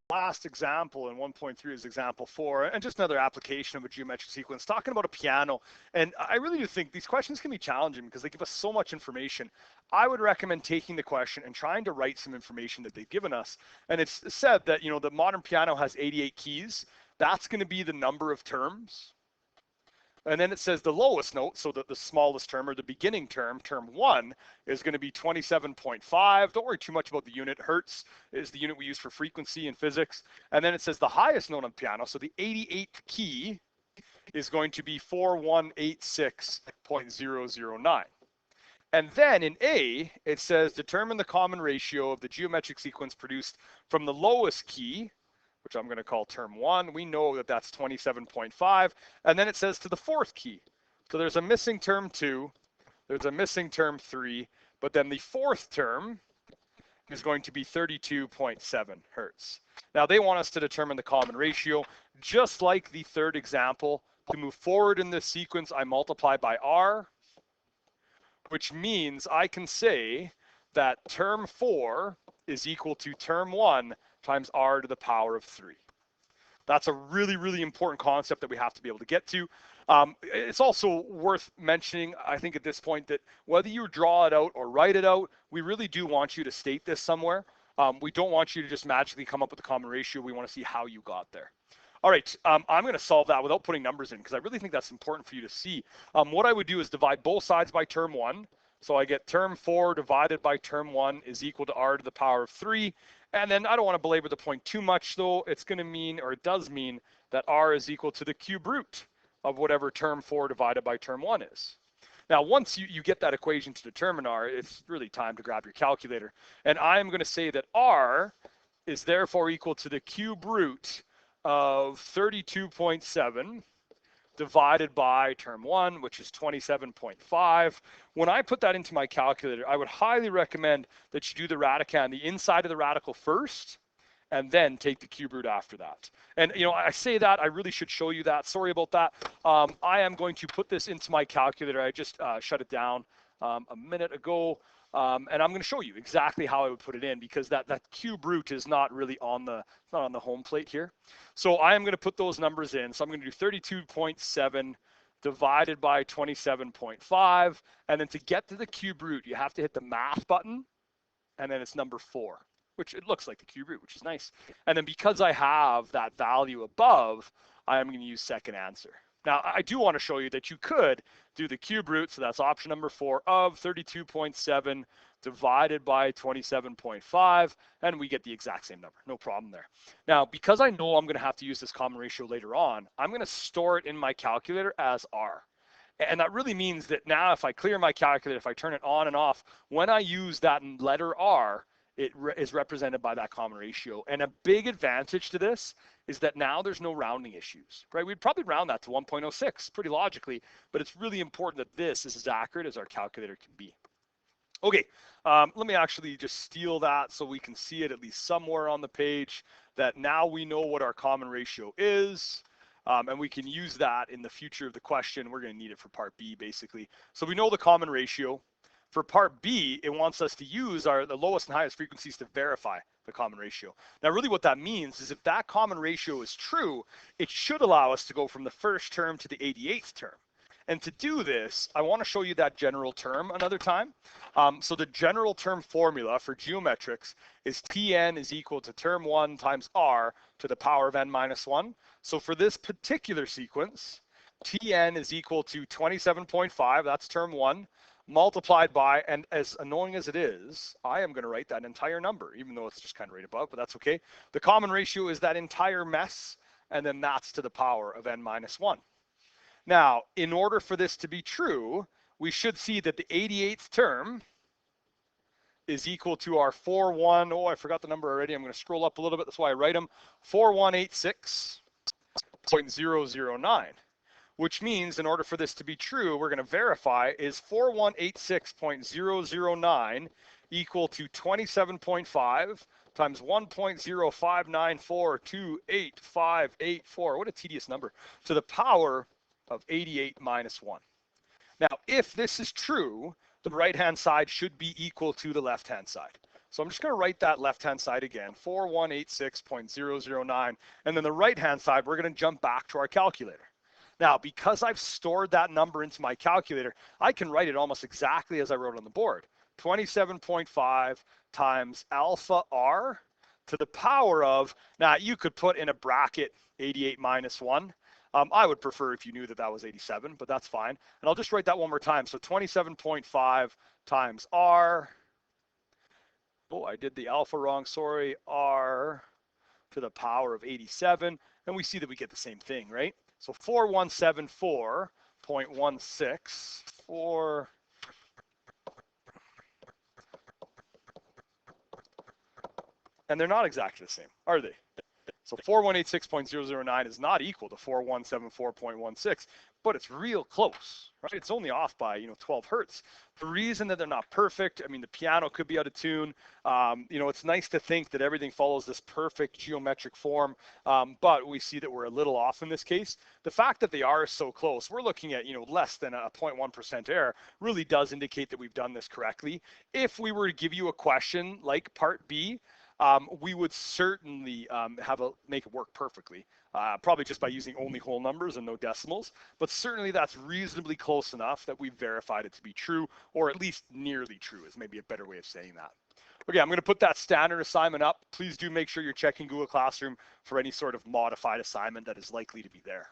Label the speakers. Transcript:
Speaker 1: last example in 1.3 is example 4, and just another application of a geometric sequence, talking about a piano. And I really do think these questions can be challenging because they give us so much information. I would recommend taking the question and trying to write some information that they've given us. And it's said that, the modern piano has 88 keys. That's going to be the number of terms. And then it says the lowest note, so that the smallest term or the beginning term, term 1, is going to be 27.5. Don't worry too much about the unit. Hertz is the unit we use for frequency in physics. And then it says the highest note on piano, so the 88th key is going to be 4186.009. And then in A, it says determine the common ratio of the geometric sequence produced from the lowest key, which I'm going to call term 1. We know that that's 27.5. And then it says to the fourth key. So there's a missing term 2. There's a missing term 3. But then the fourth term is going to be 32.7 hertz. Now they want us to determine the common ratio. Just like the third example, to move forward in this sequence, I multiply by r, which means I can say that term 4 is equal to term 1 times r to the power of 3. That's a really, really important concept that we have to be able to get to. It's also worth mentioning, I think at this point, that whether you draw it out or write it out, we really do want you to state this somewhere. We don't want you to just magically come up with a common ratio. We want to see how you got there. All right, I'm going to solve that without putting numbers in because I really think that's important for you to see. What I would do is divide both sides by term 1. So I get term 4 divided by term 1 is equal to r to the power of 3. And then I don't want to belabor the point too much, though. It's going to mean, or it does mean, that r is equal to the cube root of whatever term 4 divided by term 1 is. Now, once you get that equation to determine r, it's really time to grab your calculator. And I'm going to say that r is therefore equal to the cube root of 32.7 divided by term 1, which is 27.5. When I put that into my calculator, I would highly recommend that you do the radicand, the inside of the radical first, and then take the cube root after that. And, I say that, I really should show you that. Sorry about that. I am going to put this into my calculator. I just shut it down a minute ago. And I'm going to show you exactly how I would put it in because that cube root is not really on the home plate here. So I am going to put those numbers in. So I'm going to do 32.7 divided by 27.5. And then to get to the cube root, you have to hit the math button. And then it's number 4, which it looks like the cube root, which is nice. And then because I have that value above, I am going to use second answer. Now, I do want to show you that you could do the cube root, so that's option number 4, of 32.7 divided by 27.5, and we get the exact same number. No problem there. Now, because I know I'm going to have to use this common ratio later on, I'm going to store it in my calculator as r. And that really means that now if I clear my calculator, if I turn it on and off, when I use that letter r, it is represented by that common ratio. And a big advantage to this is that now there's no rounding issues, right? We'd probably round that to 1.06 pretty logically, but it's really important that this is as accurate as our calculator can be. Okay, let me actually just steal that so we can see it at least somewhere on the page, that now we know what our common ratio is. And we can use that in the future of the question. We're going to need it for part B, basically. So we know the common ratio. For part B, it wants us to use the lowest and highest frequencies to verify the common ratio. Now, really what that means is if that common ratio is true, it should allow us to go from the first term to the 88th term. And to do this, I want to show you that general term another time. So the general term formula for geometrics is Tn is equal to term 1 times r to the power of n minus 1. So for this particular sequence, Tn is equal to 27.5, that's term 1, multiplied by, and as annoying as it is, I am going to write that entire number, even though it's just kind of right above, but that's okay. The common ratio is that entire mess, and then that's to the power of n minus 1. Now, in order for this to be true, we should see that the 88th term is equal to our 41, oh, I forgot the number already. I'm going to scroll up a little bit. That's why I write them, 4186.009, which means in order for this to be true, we're going to verify is 4186.009 equal to 27.5 times 1.059428584. What a tedious number. To the power of 88 minus 1. Now, if this is true, the right-hand side should be equal to the left-hand side. So I'm just going to write that left-hand side again, 4186.009. And then the right-hand side, we're going to jump back to our calculator. Now, because I've stored that number into my calculator, I can write it almost exactly as I wrote on the board. 27.5 times alpha r to the power of, now you could put in a bracket 88 minus 1. I would prefer if you knew that that was 87, but that's fine. And I'll just write that one more time. So 27.5 times r, oh, I did the alpha wrong, sorry, r to the power of 87, and we see that we get the same thing, right? So 4174.16, and they're not exactly the same, are they? So 4186.009 is not equal to 4174.16, but it's real close, right? It's only off by 12 hertz. The reason that they're not perfect, I mean, the piano could be out of tune. It's nice to think that everything follows this perfect geometric form, but we see that we're a little off in this case. The fact that they are so close, we're looking at less than a 0.1% error, really does indicate that we've done this correctly. If we were to give you a question like Part B, we would certainly make it work perfectly, probably just by using only whole numbers and no decimals, but certainly that's reasonably close enough that we've verified it to be true, or at least nearly true is maybe a better way of saying that. Okay, I'm going to put that standard assignment up. Please do make sure you're checking Google Classroom for any sort of modified assignment that is likely to be there.